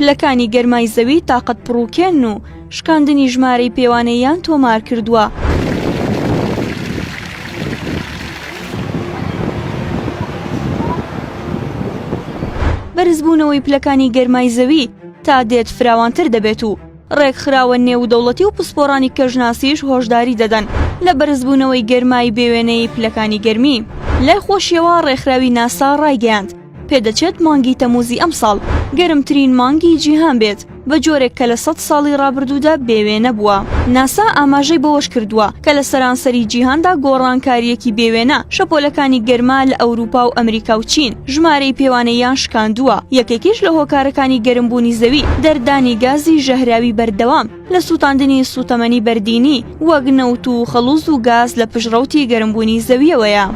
پلەکانی گەرمای زەوی تاقەت پڕووکێن و شکاندنی ژمارەی پێوانەیان تۆمار کردووە. بەرزبوونەوەی پلەکانی گەرمای زەوی تا دێت فراوانتر دەبێت و ڕێکخراوە نێودەوڵەتی و پسپۆڕانی کەژناسیش هۆشداری دەدەن لە بەرزبوونەوەی گەرمای بێوێنەی پلەکانی گەرمی. لای خۆشیەوە ڕێکخراوی ناسا ڕایگەیاند پێدەچێت مانگی تەمووزی ئەم ساڵ گەرمترین مانگی جیهان بێت بە جۆرێک کە لە 100 ساڵی ڕابردوودا بێوێنە بووە. ناسا ئاماژەی بەوەش کردووە کە لە سەرانسەری جیهاندا گۆڕانکاریەکی بێوێنە شەپۆلەکانی گەرما لە ئەوروپا و ئەمریکا و چین ژمارەی پێوانەیان شکاندووە. یەکێکیش لە هۆکارەکانی گەرمبوونی زەوی دەردانی گازی ژەهراوی بەردەوام لە سووتاندنی سوتەمەنی بەردینی وەک نەوت و خەڵوز و گاز لە پشڕەوتی گەرمبوونی زەویەوەیە.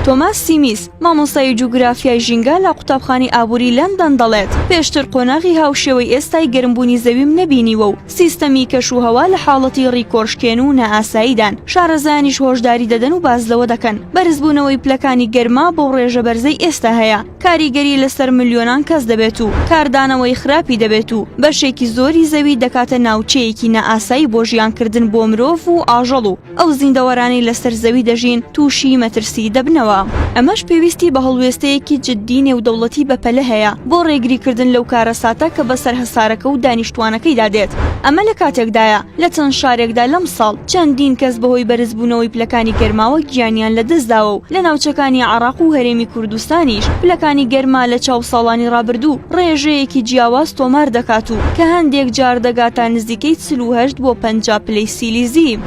تۆماس سیمیس مامۆستای جوگرافیای ژینگە لە قوتابخانەی ئابووری لەندەن دەڵێت پێشتر قۆناغی هاوشێوەی ئێستای گەرمبوونی زەویم نەبینیوە و سیستەمی کەشوهەوا لە حاڵەتی ڕیکۆڕشکێن و نائاساییدان. شارەزایانیش هۆشداری دەدەن و بازلەوە دەکەن بەرزبوونەوەی پلەکانی گەرما بەو ڕێژە بەرزەی ئێستا هەیە کاریگەری لەسەر ملیۆنان کەس دەبێت و کاردانەوەی خراپی دەبێت و بەشێکی زۆری زەوی دەکاتە ناوچەیەکی نائاسایی بۆ ژیانکردن بۆ مرۆڤ و ئاژەڵ و ئەو زیندەوەرانەی لەسەر زەوی دەژین تووشی مەترسی دەبنەوە. ئەمەش پێویستی بە هەڵوێستەیەکی جددی نێودەوڵەتی بەپەلە هەیە بۆ ڕێگریکردن لەو کارەساتە کە بەسەر هەسارەکە و دانیشتوانەکەیدا دێت. ئەمە لە کاتێکدایە لە چەند شارێکدا لەم ساڵ چەندین کەس بەهۆی بەرزبوونەوەی پلەکانی گەرماوە گیانیان لەدەستداوە و لە ناوچەکانی عێراق و هەرێمی کوردستانیش پلەکانی گەرما لە چاو ساڵانی ڕابردوو ڕێژەیەکی جیاواز تۆمار دەکات و کە هەندێک جار دەگاتە نزیکەی 48 بۆ 50 پلەی سیلیزی.